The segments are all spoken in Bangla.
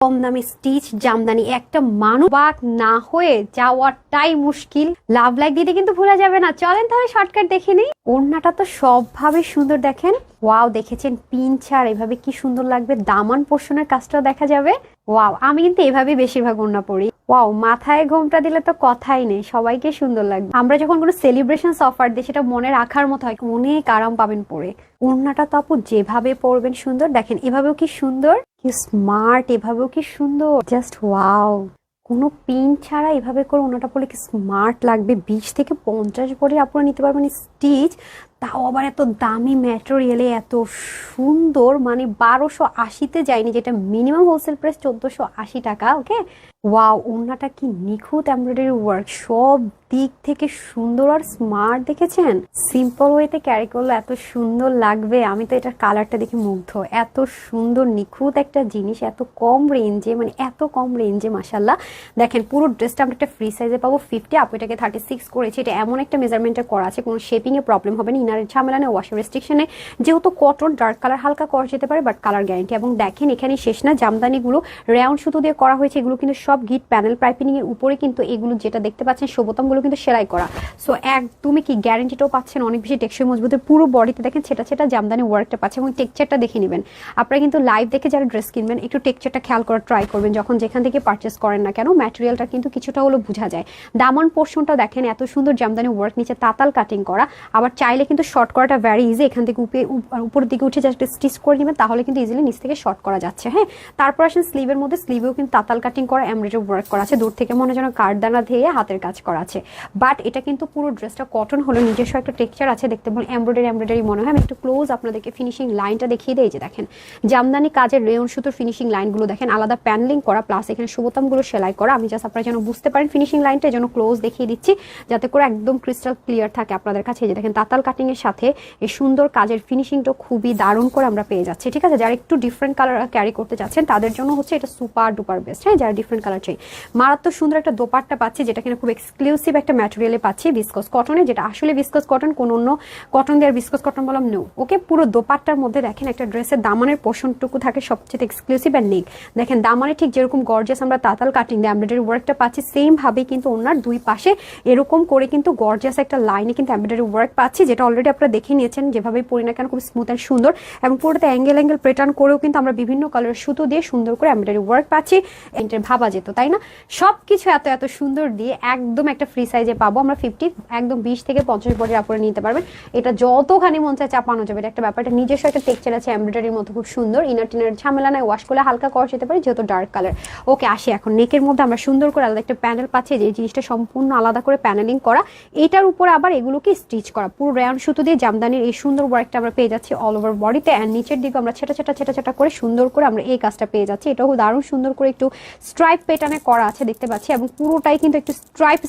কম দামে স্টিচ জামদানি, একটা মানুষ বাক না হয়ে যাওয়াটাই মুশকিল। লাভ লাইক দিতে কিন্তু ভুলে যাবে না। চলেন তাহলে শর্টকাট দেখে নেই। ওড়নাটা তো সবভাবে সুন্দর, দেখেন ওয়াও, দেখেছেন পিন ছাড় এভাবে কি সুন্দর লাগবে। দামান পোর্শনের কাজটাও দেখা যাবে। ওয়াও, আমি কিন্তু এভাবে বেশিরভাগ ওড়না পরি। ওয়াও, মাথায় ঘোমটা দিলে তো কথাই নেই, সবাইকে সুন্দর লাগবে। আমরা যখন কোনো সেলিব্রেশন অফার দিই সেটা মনে রাখার মতো হয়, অনেক আরাম পাবেন পরে। ওড়নাটা তো আপু যেভাবে পরবেন সুন্দর, দেখেন এভাবেও কি সুন্দর, কি স্মার্ট, এভাবেও কি সুন্দর, জাস্ট ওয়াও। কোনো পিন ছাড়া এভাবে করে ওড়নাটা পরলে কি স্মার্ট লাগবে। 20 থেকে 50 ভরি আপনারা নিতে পারবেন স্টিচ, তাও আবার এত দামি ম্যাটেরিয়ালে, এত সুন্দর। মানে 1280-তে যায়নি, যেটা মিনিমাম হোলসেল প্রাইস 1480 টাকা। ওকে, ওয়াও, ওড়নাটা কি নিখুঁত এমব্রয়ডারি ওয়ার্ক, সব দিক থেকে সুন্দর আর স্মার্ট। দেখেছেন সিম্পল ওয়েতে ক্যারি করলে এত সুন্দর লাগবে। আমি তো এটার কালারটা দেখে মুগ্ধ। এত সুন্দর নিখুঁত একটা জিনিস, এত কম রেঞ্জে, মানে এত কম রেঞ্জে মাশাল্লাহ। দেখেন পুরো ড্রেসটা আমরা একটা ফ্রি সাইজে পাবো 50। আপু এটাকে 36 করেছি। এটা এমন একটা মেজারমেন্টে করা আছে, কোনো শেপিং এ প্রবলেম হবে না, ইনারের ঝামেলা নেই, ওয়াশের রেস্ট্রিকশনে। যেহেতু কটন, ডার্ক কালার হালকা করা যেতে পারে, বাট কালার গ্যারান্টি। এবং দেখেন এখানে শেষ না, জামদানিগুলো রাউন্ড সুতো দিয়ে করা হয়েছে। এগুলো কিন্তু সব গিট প্যানেল পাইপিং এর উপরে কিন্তু এগুলো যেটা দেখতে পাচ্ছেন বোতামগুলো কিন্তু সেলাই করা। সো একদমই কি গ্যারান্টিটাও পাচ্ছেন, অনেক বেশি টেকসই মজবুতের। পুরো বডিতে দেখেন ছেটা ছেটা জামদানি ওয়ার্কটা পাচ্ছেন। এবং টেক্সচারটা দেখে নেবেন। আপনারা কিন্তু লাইভ দেখে যারা ড্রেস কিনবেন একটু টেক্সচারটা খেয়াল করার ট্রাই করবেন যখন যেখান থেকে পারচেস করেন না কেন। ম্যাটেরিয়ালটা কিন্তু কিছুটা হলো বোঝা যায়। দামান পোর্শনটা দেখেন এত সুন্দর জামদানি ওয়ার্ক, নিচে তাতাল কাটিং করা। আবার চাইলে কিন্তু শর্ট করাটা ভ্যারি ইজি। এখান থেকে উপরের দিকে উঠে জাস্ট স্টিচ করে নেবেন, তাহলে কিন্তু ইজিলি নিচ থেকে শর্ট করা যাচ্ছে। হ্যাঁ, তারপর আসেন স্লিভের মধ্যে। স্লিভেও কিন্তু তাতাল কাটিং করা, এমব্রয়ডারি ওয়ার্ক করা আছে। দূর থেকে মনে যেন কাঠদানা দিয়ে হাতের কাজ করা আছে। বাট এটা কিন্তু পুরো ড্রেসটা কটন হলো, নিজস্ব একটা টেক্সচার আছে। দেখতে বলেন এমব্রয়ডারি মনে হয়। আমি একটু ক্লোজ আপনাদেরকে ফিনিশিং লাইনটা দেখিয়ে দেই। যে দেখেন জামদানি কাজের রেয়ন সুতোর ফিনিশিং লাইনগুলো দেখেন, আলাদা প্যানেলিং করা, প্লাস এখানে বোতামগুলো সেলাই করা। আমি জাস্ট আপনারা যেন বুঝতে পারেন ফিনিশিং লাইনটা, যেন ক্লোজ দেখিয়ে দিচ্ছি যাতে করে একদম ক্রিস্টাল ক্লিয়ার থাকে আপনাদের কাছে। যে দেখেন তাতাল কাটিং এর সাথে এই সুন্দর কাজের ফিনিশিংটা খুবই দারুণ করে আমরা পেয়ে যাচ্ছি। ঠিক আছে, যারা একটু ডিফারেন্ট কালার ক্যারি করতে চাচ্ছেন তাদের জন্য হচ্ছে এটা সুপার ডুপার বেস্ট। হ্যাঁ, যারা ডিফারেন্ট কালার চাই। মারাত্মক সুন্দর একটা দোপাট্টা পাচ্ছি, যেটা কিনা খুব এক্সক্লুসিভ একটা ম্যাটেরিয়ালে পাচ্ছি, ভিসকস কটনে, যেটা আসলে ভিসকস কটন, কোন অন্য কটন দেওয়ার ভিসকস কটন বললাম নো। ওকে, পুরো দোপাট্টার মধ্যে দেখেন একটা ড্রেসের দামানের পোর্শনটুকু থাকে সবচেয়ে এক্সক্লুসিভ আর নেক। দেখেন দামানে ঠিক যেরকম গর্জিয়াস আমরা তাতাল কাটিং দিয়ে এমব্রয়ডারি ওয়ার্কটা পাচ্ছি, সেম ভাবে কিন্তু ওনার দুই পাশে এরকম করে কিন্তু গর্জিয়াস একটা লাইনে কিন্তু এমব্রয়ডারি ওয়ার্ক পাচ্ছি, যেটা অলরেডি আপনারা দেখে নিয়েছেন। যেভাবে পরি না কেন খুব স্মুথ এন্ড সুন্দর। এবং পুরোটাতে অ্যাঙ্গেল প্যাটার্ন করেও কিন্তু আমরা বিভিন্ন কালারের সুতো দিয়ে সুন্দর করে এমব্রয়ডারি ওয়ার্ক পাচ্ছি। এটা ভাবা যেত, তাই না? সবকিছু এত এত সুন্দর দিয়ে একদম একটা ফ্রি সাইজে পাবো আমরা 50। একদম 20 থেকে 50 বডির আপরে নিতে পারবেন। এটা যতখানি মন চায় চাপানো যাবে। এটা একটা ব্যাপারটা নিজস্ব একটা টেক্সচার আছে, এমব্রয়ডারির মতো খুব সুন্দর। ইনার টিনার ঝামেলা নাই, ওয়াশ করলে হালকা করা যেতে পারে যেহেতু ডার্ক কালার। ওকে, আসি এখন নেকের মধ্যে আমরা সুন্দর করে আলাদা একটা প্যানেল পাচ্ছি, যে জিনিসটা সম্পূর্ণ আলাদা করে প্যানেলিং করা। এটার উপর আবার এগুলোকে স্টিচ করা, পুরো রাউন্ড সুতো দিয়ে জামদানির এই সুন্দর ওয়ার্কটা আমরা পেয়ে যাচ্ছি অল ওভার বডিতে। অ্যান্ড নিচের দিকে আমরা ছেটা করে সুন্দর করে আমরা এই কাজটা পেয়ে যাচ্ছি। এটাও দারুণ সুন্দর করে একটু স্ট্রাইপ প্যাটার্নে করা আছে দেখতে পাচ্ছি। এবং পুরোটাই কিন্তু একটু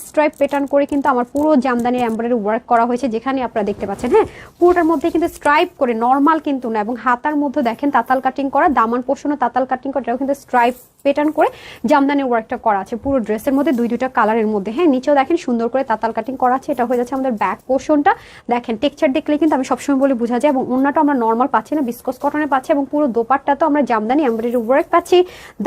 স্ট্রাইপ প্যাটার্ন করে কিন্তু আমার পুরো জামদানির এমব্রয়ডারি ওয়ার্ক করা হয়েছে, যেখানে আপনারা দেখতে পাচ্ছেন। হ্যাঁ, পুরোটার মধ্যে কিন্তু স্ট্রাইপ করে, নর্মাল কিন্তু না। এবং হাতার মধ্যে দেখেন তাতাল কাটিং করা, দামান পোর্শনও তাতাল কাটিং করা, এটাও কিন্তু স্ট্রাইপ প্যাটার্ন করে জামদানির ওয়ার্কটা করা আছে পুরো ড্রেসের মধ্যে, দুইটা কালারের মধ্যে। হ্যাঁ, নিচেও দেখেন সুন্দর করে তাতাল কাটিং করা আছে। এটা হয়ে যাচ্ছে আমাদের ব্যাক পোর্শনটা। দেখেন টেক্সচার দেখলে কিন্তু আমি সবসময় বলে বোঝা যায়। এবং ওড়নাটা আমরা নর্মাল পাচ্ছি না, ভিসকস কটনে পাচ্ছি। এবং পুরো দোপাট্টা তো আমরা জামদানি এমব্রয়ডারি ওয়ার্ক পাচ্ছি,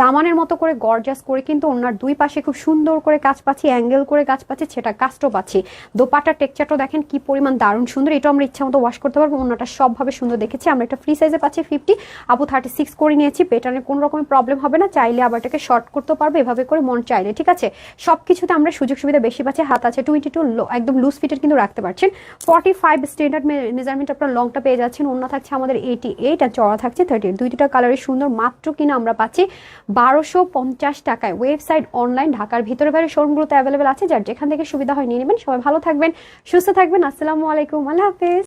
দামানের মতো করে গর্জাস করে কিন্তু ওড়নার দুই পাশে খুব সুন্দর করে কাজ পাচ্ছি, অ্যাঙ্গেল করে কাজ পাচ্ছি, সেটা কাজটাও পাচ্ছি। দোপাট্টার টেক্সচারটা দেখেন কি পরিমাণ দারুণ সুন্দর। এটা আমরা ইচ্ছা মতো ওয়াশ করতে পারবো। ওড়নাটা সবভাবে সুন্দর দেখেছি। আমরা একটা ফ্রি সাইজে পাচ্ছি 50, আপু 36 করে নিয়েছি। প্যাটার্নে কোনো রকমের প্রবলেম হবে না, চাইলে আবার এটাকে শর্ট করতে পারবে এভাবে করে মন চাইলে। ঠিক আছে, সবকিছুতে আমরা সুযোগ সুবিধা বেশি পাচ্ছি। হাত আছে 22, একদম লুজ ফিটের কিন্তু রাখতে পারছেন। 45 স্ট্যান্ডার্ড মেজারমেন্ট আপনার লংটা পেয়ে যাচ্ছেন। ওড়না থাকছে আমাদের 88 আর চড়া থাকছে 38। দুইটা কালারের সুন্দর। মাত্র কিনা আমরা পাচ্ছি 1250 টাকায়। ওয়েবসাইট, অনলাইন, ঢাকার ভিতরে বাইরে শোরুমগুলোতে অ্যাভেলেবেল আছে। যার যেখান থেকে সুবিধা হয় নিয়ে নেবেন। সবাই ভালো থাকবেন, সুস্থ থাকবেন। আসসালামু আলাইকুম, আল্লাহ হাফেজ।